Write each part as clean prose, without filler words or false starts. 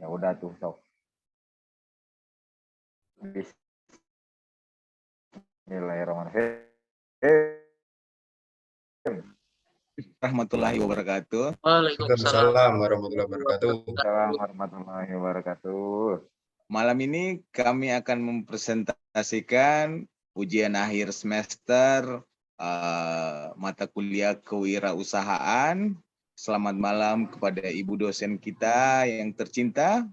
Ya udah tuh, sok. Bismillahirrahmanirrahim. Warahmatullahi wabarakatuh. Waalaikumsalam warahmatullahi wabarakatuh. Assalamualaikum warahmatullahi wabarakatuh. Malam ini kami akan mempresentasikan ujian akhir semester mata kuliah kewirausahaan. Selamat malam kepada Ibu dosen kita yang tercinta,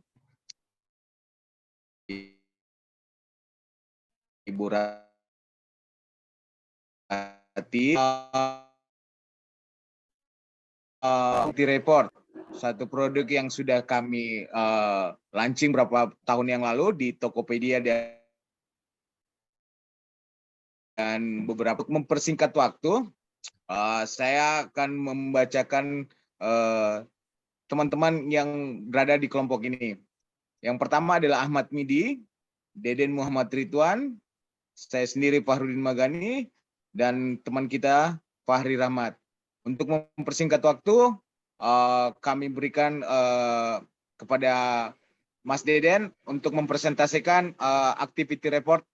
Ibu Rati. Report, satu produk yang sudah kami launching beberapa tahun yang lalu di Tokopedia dan beberapa. Mempersingkat waktu, saya akan membacakan teman-teman yang berada di kelompok ini. Yang pertama adalah Ahmad Midi, Deden Muhammad Ridwan, saya sendiri Fahrudin Magani, dan teman kita Fahri Rahmat. Untuk mempersingkat waktu, kami berikan kepada Mas Deden untuk mempresentasikan activity report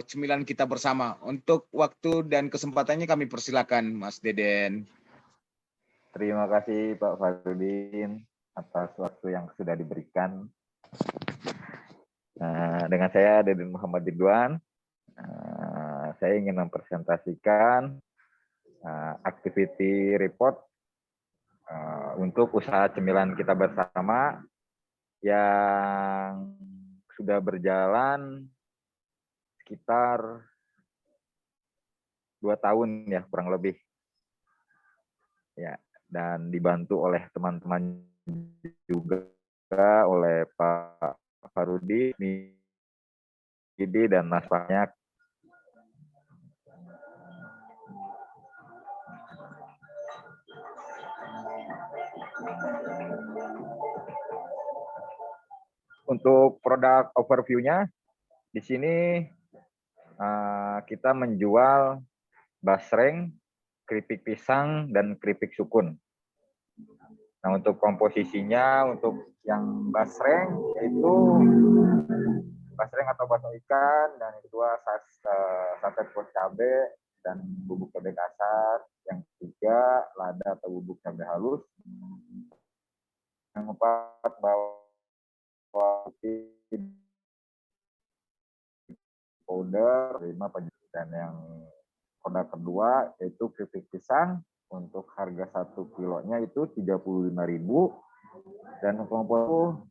cemilan kita bersama. Untuk waktu dan kesempatannya kami persilakan Mas Deden. Terima kasih Pak Fahrudin atas waktu yang sudah diberikan. Dengan saya Deden Muhammad Ridwan, saya ingin mempresentasikan activity report untuk usaha cemilan kita bersama yang sudah berjalan sekitar 2 tahun ya, kurang lebih. Ya, dan dibantu oleh teman-teman juga, oleh Pak Farudi, Midi, dan Mas Banyak. Untuk produk overview-nya, di sini kita menjual basreng, keripik pisang, dan keripik sukun. Nah, untuk komposisinya, untuk yang basreng, yaitu basreng atau bakso ikan, dan yang kedua sate kuah cabai dan bubuk cabai kasar. Yang ketiga, lada atau bubuk cabai halus. Yang keempat, bawang putih powder, 5 penjepit. Dan yang produk kedua yaitu keripik pisang, untuk harga 1 kilonya itu 35.000, dan untuk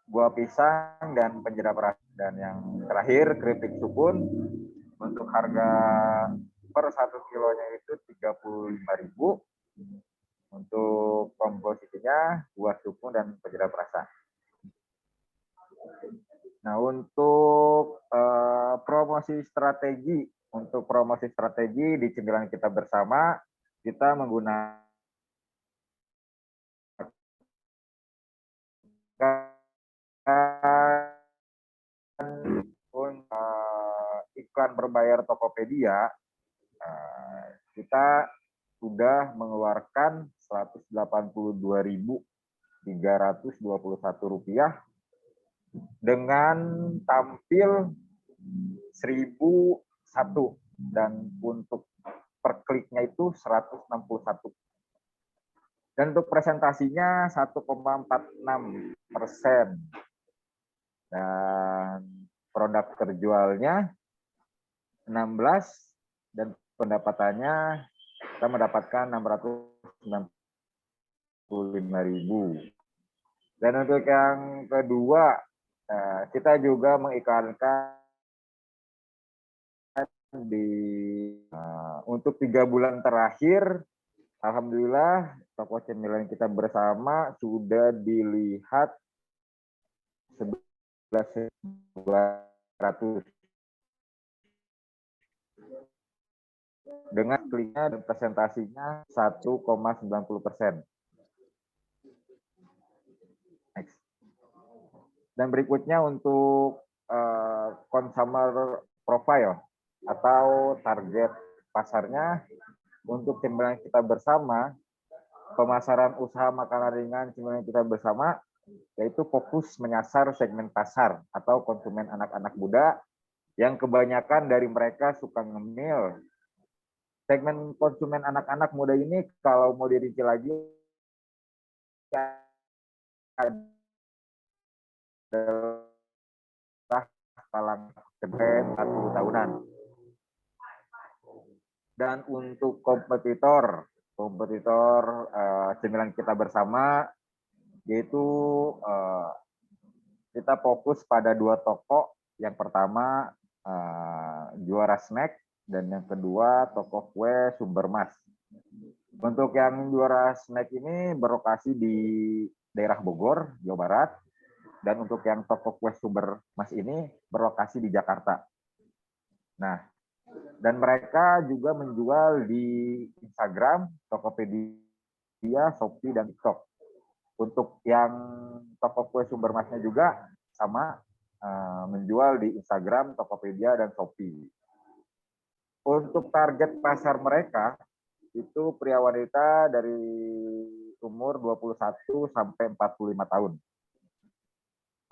buah pisang dan penjerap rasa. Dan yang terakhir keripik sukun, untuk harga per 1 kilonya itu 35.000, untuk komposisinya buah sukun dan penjerap rasa. Nah, untuk promosi strategi, di cemilan kita bersama, kita menggunakan iklan berbayar Tokopedia. Kita sudah mengeluarkan Rp182.321 dengan tampil 1.001, dan untuk per kliknya itu 161. Dan untuk presentasinya 1,46%. Dan produk terjualnya 16, dan pendapatannya kita mendapatkan 695.000. Dan untuk yang kedua, kita juga mengiklankan untuk 3 bulan terakhir. Alhamdulillah, toko cemilan kita bersama sudah dilihat 11.200 dengan kliknya dan presentasinya 1,90%. Next. Dan berikutnya untuk consumer profile atau target pasarnya, untuk cemilan kita bersama, pemasaran usaha makanan ringan cemilan kita bersama yaitu fokus menyasar segmen pasar atau konsumen anak-anak muda yang kebanyakan dari mereka suka ngemil. Segmen konsumen anak-anak muda ini kalau mau dirinci lagi adalah kalangan 40 tahunan. Dan untuk kompetitor cemilan kita bersama, yaitu kita fokus pada 2 toko. Yang pertama Juara Snack dan yang kedua toko kue Sumber Mas. Untuk yang Juara Snack ini berlokasi di daerah Bogor, Jawa Barat, dan untuk yang toko kue Sumber Mas ini berlokasi di Jakarta. Nah, dan mereka juga menjual di Instagram, Tokopedia, Shopee, dan TikTok. Untuk yang toko kue Sumber Masnya juga sama, menjual di Instagram, Tokopedia, dan Shopee. Untuk target pasar mereka itu pria wanita dari umur 21 sampai 45 tahun.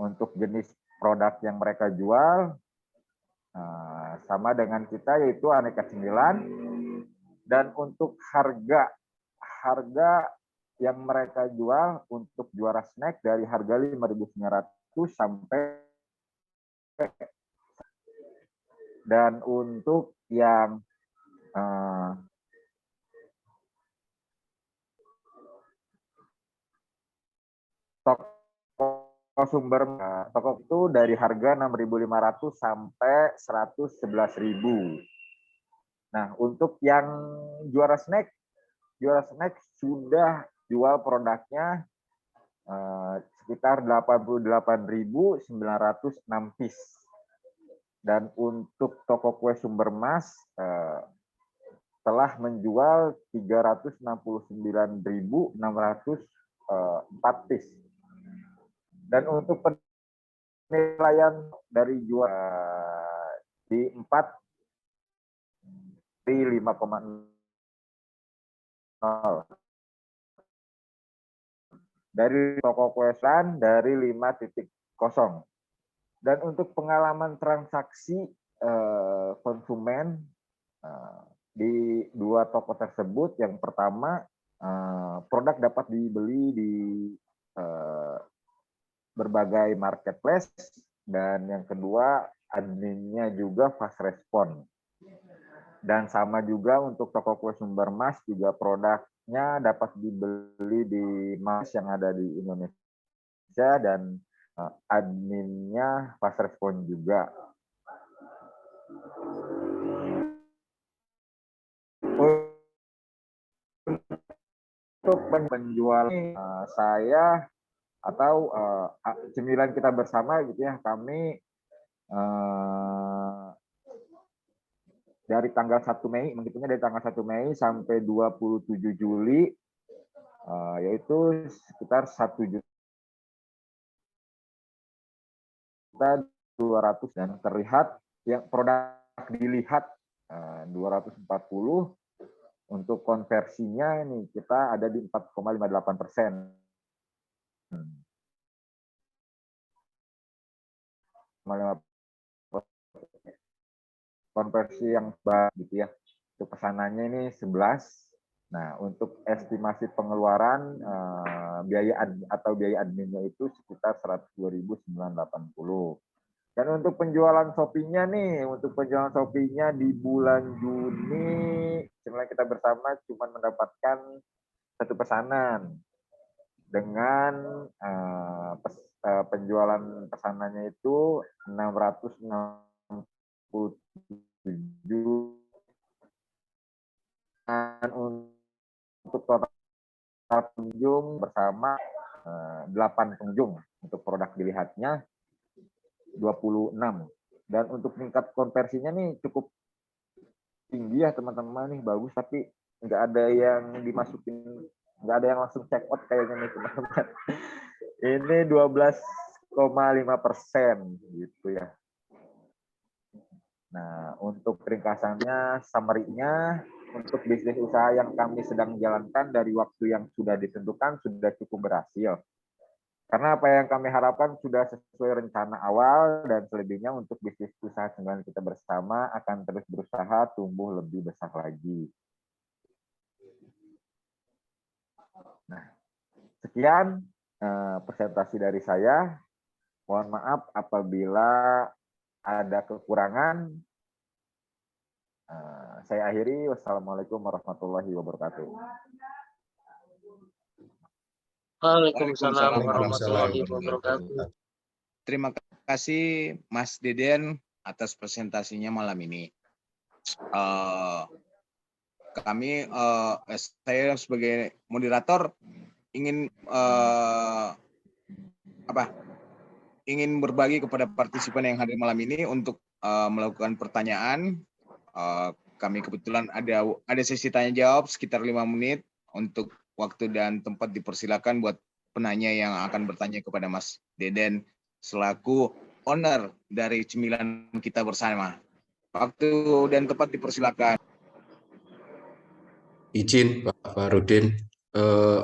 Untuk jenis produk yang mereka jual sama dengan kita, yaitu aneka cemilan. Dan untuk harga yang mereka jual untuk Juara Snack dari harga 5.900 sampai, dan untuk yang toko Sumber toko itu dari harga 6.500 sampai 111.000. Nah, untuk yang Juara Snack sudah jual produknya sekitar 88.906 piece. Dan untuk toko kue Sumber Mas telah menjual 369.604 piece. Dan untuk penilaian dari juara di 4 di 5,0 dari toko kuesan dari 5.0. Dan untuk pengalaman transaksi konsumen di 2 toko tersebut, yang pertama produk dapat dibeli di berbagai marketplace, dan yang kedua adminnya juga fast respon. Dan sama juga untuk toko kue Sumber Mas juga produknya dapat dibeli di Mas yang ada di Indonesia, dan adminnya fast respon juga. Untuk penjual saya atau cemilan kita bersama gitu ya, kami dari tanggal 1 Mei, menghitungnya dari tanggal 1 Mei sampai 27 Juli, yaitu sekitar 1.200.000, dan terlihat yang produk dilihat 240. Untuk konversinya ini kita ada di 4,58%. Konversi yang baik gitu ya. Untuk pesanannya ini 11. Nah, untuk estimasi pengeluaran biaya adminnya itu sekitar 102.980. Dan untuk penjualan Shopee-nya nih, di bulan Juni, sebenarnya kita bersama cuma mendapatkan 1 pesanan dengan penjualan pesanannya itu 667. Dan untuk total pengunjung bersama 8 pengunjung, untuk produk dilihatnya 26. Dan untuk tingkat konversinya nih cukup tinggi ya teman-teman nih, bagus, tapi nggak ada yang dimasukin, nggak ada yang langsung check out kayaknya nih teman-teman. Ini 12,5% gitu ya. Nah, untuk ringkasannya, summary-nya, untuk bisnis usaha yang kami sedang jalankan dari waktu yang sudah ditentukan sudah cukup berhasil. Karena apa yang kami harapkan sudah sesuai rencana awal dan selebihnya untuk bisnis usaha cemilan kita bersama akan terus berusaha tumbuh lebih besar lagi. Nah, sekian presentasi dari saya. Mohon maaf apabila ada kekurangan. Saya akhiri. Wassalamualaikum warahmatullahi wabarakatuh. Waalaikumsalam Waalaikumsalam warahmatullahi wabarakatuh. Terima kasih Mas Deden atas presentasinya malam ini. Saya sebagai moderator ingin ingin berbagi kepada partisipan yang hadir malam ini untuk melakukan pertanyaan. Kami kebetulan ada sesi tanya jawab sekitar 5 menit. Untuk waktu dan tempat dipersilakan buat penanya yang akan bertanya kepada Mas Deden selaku owner dari cemilan kita bersama. Waktu dan tempat dipersilakan. Izin Pak Farudin,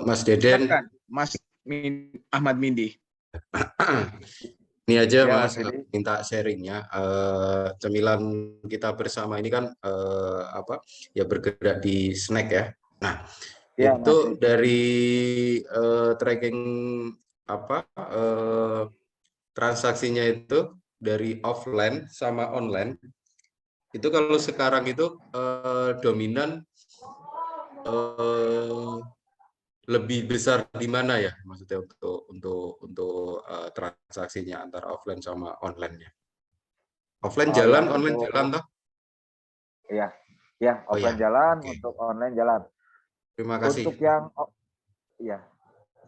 Mas Deden. Silakan, Mas Ahmad Mindi. Ini aja Ya, Mas, Mas Didi. minta sharingnya. Cemilan kita bersama ini kan ya bergerak di snack ya. Nah, Ya, itu Mas. dari tracking transaksinya itu dari offline sama online. Itu kalau sekarang itu dominan lebih besar di mana ya, maksudnya untuk transaksinya antara offline sama online-nya? Offline jalan, online jalan toh? Iya, ya, offline jalan, Oke. untuk online jalan. Terima kasih. Untuk yang iya.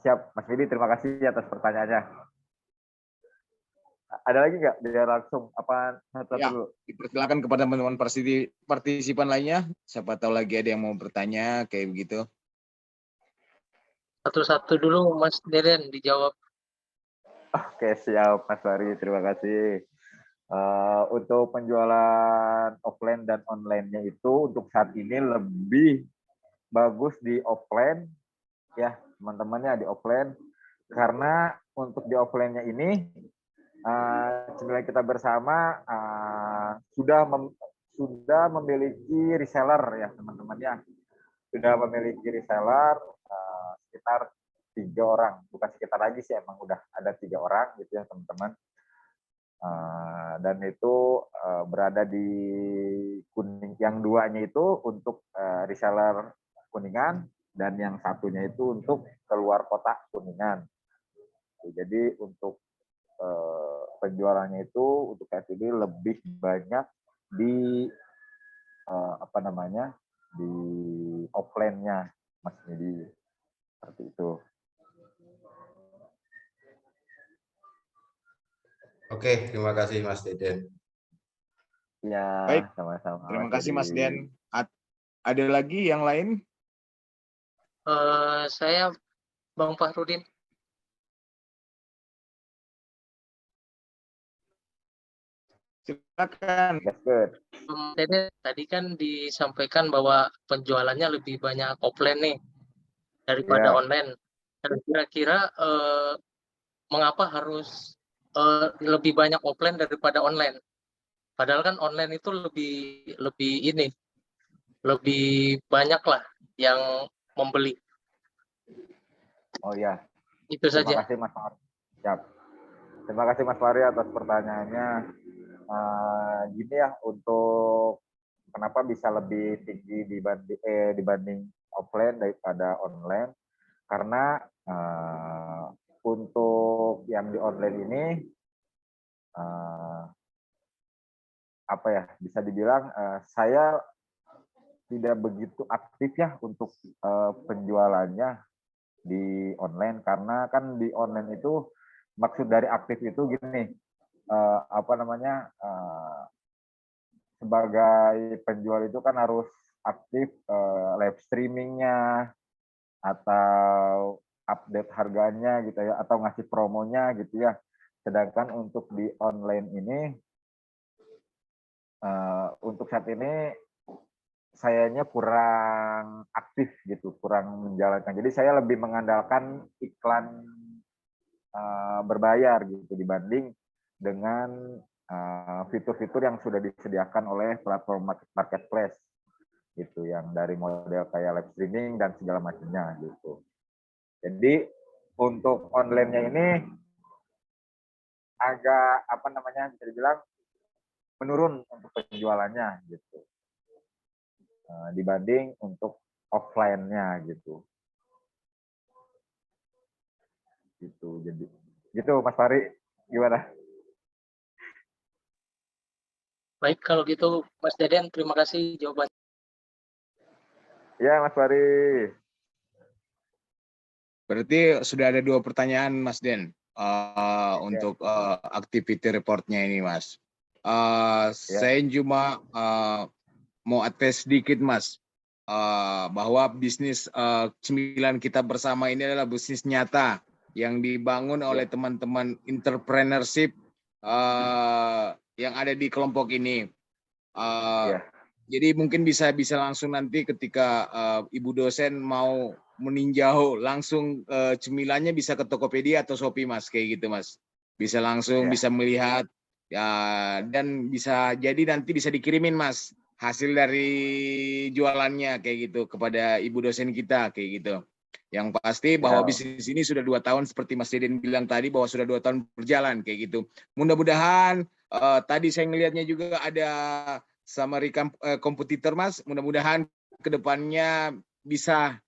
Siap, Mas Didi, terima kasih atas pertanyaannya. Ada lagi nggak? Biar langsung apa satu Ya, dulu? dipersilakan kepada teman-teman partisipan lainnya. Siapa tahu lagi ada yang mau bertanya kayak begitu. Satu-satu dulu Mas Deden dijawab. Oke, siap Mas Fahri, terima kasih. Untuk penjualan offline dan online-nya itu untuk saat ini lebih bagus di offline ya teman-temannya, di offline, karena untuk di offline-nya ini cemilan kita bersama sudah memiliki reseller ya teman-temannya, sudah memiliki reseller sekitar 3 orang, bukan sekitar lagi sih, emang udah ada 3 orang gitu ya teman-teman. Dan itu berada di Kuning, yang duanya itu untuk reseller Kuningan dan yang satunya itu untuk keluar kota Kuningan. Jadi untuk penjualannya itu untuk saat ini lebih banyak di di offline-nya, Mas Nidi, seperti itu. Oke, terima kasih Mas Deden. Ya, Baik, sama-sama. terima kasih Mas Jadi, Den. Ada lagi yang lain? Saya Bang Fahrudin. Silakan. that's good. Deden, tadi kan disampaikan bahwa penjualannya lebih banyak offline nih daripada Ya. online. Dan kira-kira mengapa harus lebih banyak offline daripada online? Padahal kan online itu lebih banyak lah yang membeli. Oh ya. Itu Terima saja. kasih Mas Fahri. Siap. Terima kasih Mas Fahri atas pertanyaannya. Gini ya, untuk kenapa bisa lebih tinggi dibanding offline daripada online? Karena untuk yang di online ini bisa dibilang saya tidak begitu aktif ya untuk penjualannya di online, karena kan di online itu maksud dari aktif itu gini, sebagai penjual itu kan harus aktif live streamingnya atau update harganya gitu ya, atau ngasih promonya gitu ya. Sedangkan untuk di online ini untuk saat ini sayanya kurang aktif gitu, kurang menjalankan. Jadi saya lebih mengandalkan iklan berbayar gitu dibanding dengan fitur-fitur yang sudah disediakan oleh platform marketplace gitu, yang dari model kayak live streaming dan segala macamnya gitu. Jadi untuk online-nya ini agak bisa dibilang menurun untuk penjualannya gitu, dibanding untuk offline-nya gitu. Jadi gitu Mas Fari, gimana? Baik, kalau gitu Mas Deden, terima kasih jawabannya. Ya Mas Fari. Berarti sudah ada 2 pertanyaan Mas Den untuk activity report-nya ini Mas. Saya cuma mau advise sedikit Mas, bahwa bisnis cemilan kita bersama ini adalah bisnis nyata yang dibangun oleh teman-teman entrepreneurship yang ada di kelompok ini. Jadi mungkin bisa langsung nanti ketika Ibu dosen mau meninjau langsung cemilannya bisa ke Tokopedia atau Shopee Mas, kayak gitu Mas. Bisa langsung bisa melihat ya, dan bisa jadi nanti bisa dikirimin Mas hasil dari jualannya kayak gitu kepada Ibu dosen kita kayak gitu. Yang pasti bahwa bisnis ini sudah 2 tahun seperti Mas Deden bilang tadi, bahwa sudah 2 tahun berjalan kayak gitu. Mudah-mudahan tadi saya ngelihatnya juga ada summary kompetitor Mas, mudah-mudahan kedepannya bisa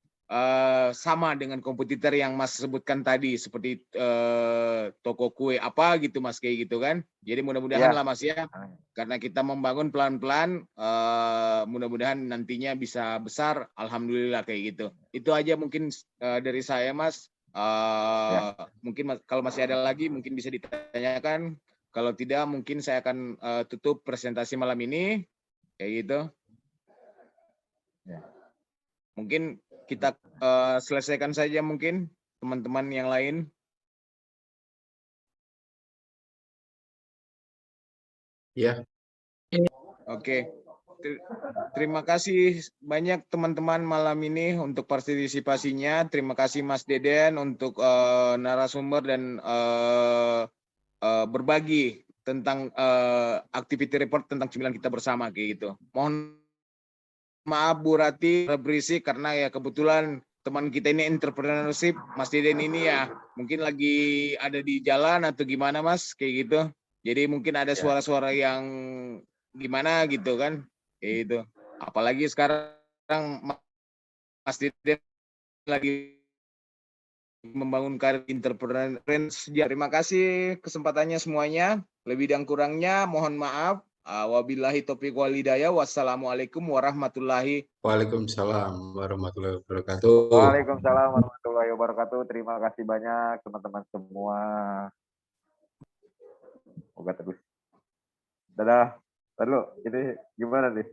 sama dengan kompetitor yang Mas sebutkan tadi, seperti toko kue apa gitu Mas, kayak gitu kan. Jadi mudah-mudahan lah Mas ya, karena kita membangun pelan-pelan, mudah-mudahan nantinya bisa besar, alhamdulillah kayak gitu. Itu aja mungkin dari saya Mas. Mungkin kalau masih ada lagi mungkin bisa ditanyakan. Kalau tidak mungkin saya akan tutup presentasi malam ini kayak gitu. Mungkin kita selesaikan saja mungkin teman-teman yang lain. Ya. Oke. Terima kasih banyak teman-teman malam ini untuk partisipasinya. Terima kasih Mas Deden untuk narasumber dan berbagi tentang activity report tentang cemilan kita bersama kayak gitu. Mohon maaf Bu Rati berisik karena ya kebetulan teman kita ini entrepreneurship, Mas Deden ini ya mungkin lagi ada di jalan atau gimana Mas kayak gitu. Jadi mungkin ada suara-suara yang gimana gitu kan kayak gitu. Apalagi sekarang Mas Deden lagi membangun karir entrepreneur. Terima kasih kesempatannya semuanya. Lebih dan kurangnya mohon maaf. Wabillahi taufiq wal hidayah. Wassalamualaikum warahmatullahi. Waalaikumsalam warahmatullahi wabarakatuh. Waalaikumsalam warahmatullahi wabarakatuh. Terima kasih banyak teman-teman semua. Semoga terus. Dadah. Lalu ini gimana nih?